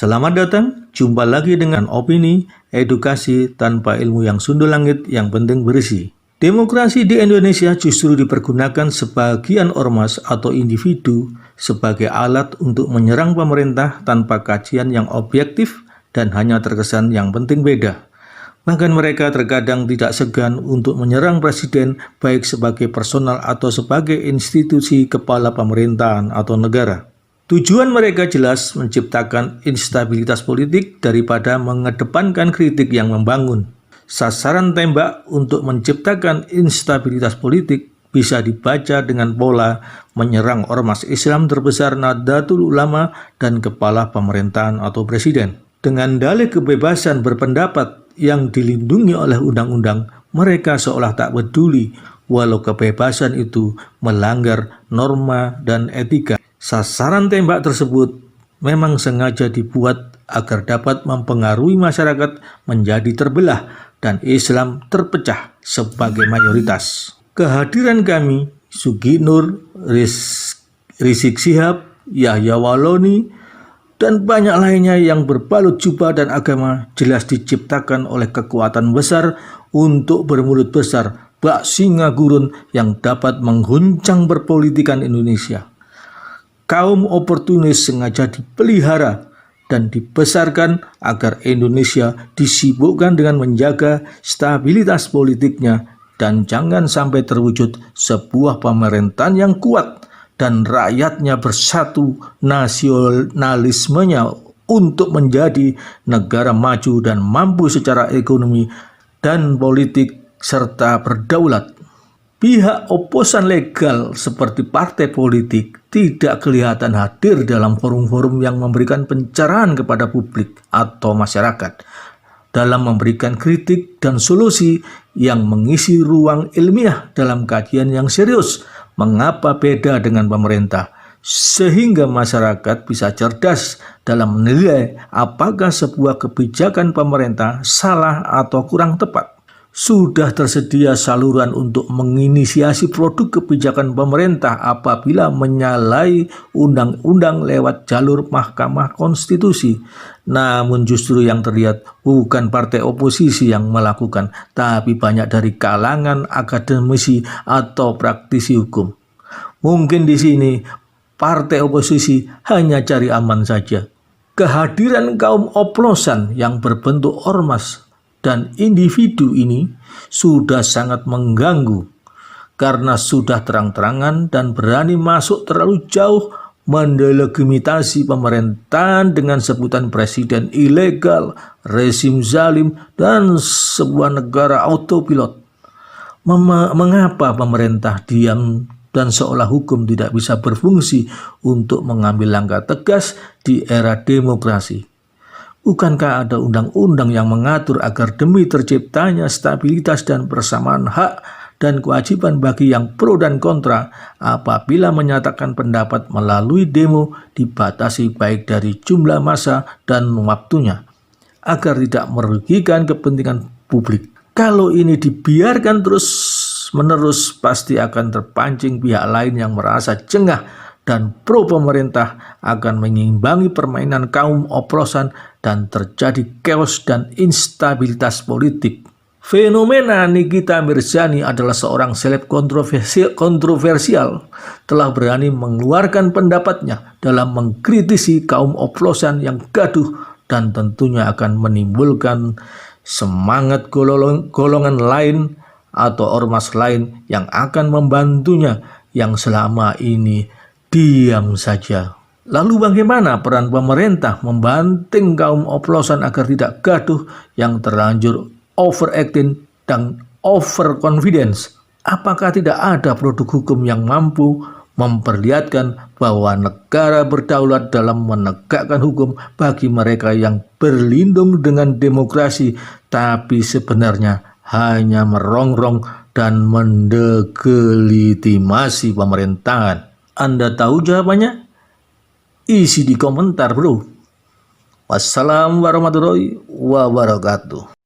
Selamat datang, jumpa lagi dengan opini, edukasi tanpa ilmu yang sundul langit, yang penting berisi. Demokrasi di Indonesia justru dipergunakan sebagian ormas atau individu sebagai alat untuk menyerang pemerintah tanpa kajian yang objektif dan hanya terkesan yang penting beda. Bahkan mereka terkadang tidak segan untuk menyerang presiden baik sebagai personal atau sebagai institusi kepala pemerintahan atau negara. Tujuan mereka jelas menciptakan instabilitas politik daripada mengedepankan kritik yang membangun. Sasaran tembak untuk menciptakan instabilitas politik bisa dibaca dengan pola menyerang ormas Islam terbesar Nahdlatul Ulama dan kepala pemerintahan atau presiden. Dengan dalih kebebasan berpendapat yang dilindungi oleh undang-undang, mereka seolah tak peduli walau kebebasan itu melanggar norma dan etika. Sasaran tembak tersebut memang sengaja dibuat agar dapat mempengaruhi masyarakat menjadi terbelah dan Islam terpecah sebagai mayoritas. Kehadiran kami, Sugi Nur, Rizik Syihab, Yahya Waloni, dan banyak lainnya yang berbalut jubah dan agama jelas diciptakan oleh kekuatan besar untuk bermulut besar, bak singa gurun yang dapat mengguncang perpolitikan Indonesia. Kaum oportunis sengaja dipelihara dan dibesarkan agar Indonesia disibukkan dengan menjaga stabilitas politiknya dan jangan sampai terwujud sebuah pemerintahan yang kuat dan rakyatnya bersatu nasionalismenya untuk menjadi negara maju dan mampu secara ekonomi dan politik serta berdaulat. Pihak oposan legal seperti partai politik tidak kelihatan hadir dalam forum-forum yang memberikan pencerahan kepada publik atau masyarakat dalam memberikan kritik dan solusi yang mengisi ruang ilmiah dalam kajian yang serius mengapa beda dengan pemerintah, sehingga masyarakat bisa cerdas dalam menilai apakah sebuah kebijakan pemerintah salah atau kurang tepat. Sudah tersedia saluran untuk menginisiasi produk kebijakan pemerintah apabila menyalahi undang-undang lewat jalur Mahkamah Konstitusi. Namun justru yang terlihat bukan partai oposisi yang melakukan, tapi banyak dari kalangan akademisi atau praktisi hukum. Mungkin di sini partai oposisi hanya cari aman saja. Kehadiran kaum oplosan yang berbentuk ormas dan individu ini sudah sangat mengganggu karena sudah terang-terangan dan berani masuk terlalu jauh mendelegitimasi pemerintahan dengan sebutan presiden ilegal, rezim zalim, dan sebuah negara autopilot. Mengapa pemerintah diam dan seolah hukum tidak bisa berfungsi untuk mengambil langkah tegas di era demokrasi? Bukankah ada undang-undang yang mengatur agar demi terciptanya stabilitas dan persamaan hak dan kewajiban bagi yang pro dan kontra apabila menyatakan pendapat melalui demo dibatasi baik dari jumlah massa dan waktunya agar tidak merugikan kepentingan publik. Kalau ini dibiarkan terus-menerus pasti akan terpancing pihak lain yang merasa jengah dan pro pemerintah akan mengimbangi permainan kaum oplosan dan terjadi chaos dan instabilitas politik. Fenomena Nikita Mirzani adalah seorang seleb kontroversial, telah berani mengeluarkan pendapatnya dalam mengkritisi kaum oplosan yang gaduh dan tentunya akan menimbulkan semangat golongan lain atau ormas lain yang akan membantunya yang selama ini diam saja. Lalu bagaimana peran pemerintah membanting kaum oplosan agar tidak gaduh yang terlanjur overacting dan overconfidence? Apakah tidak ada produk hukum yang mampu memperlihatkan bahwa negara berdaulat dalam menegakkan hukum bagi mereka yang berlindung dengan demokrasi tapi sebenarnya hanya merongrong dan mendelegitimasi pemerintahan? Anda tahu jawabannya? Isi di komentar bro. Wassalamualaikum warahmatullahi wabarakatuh.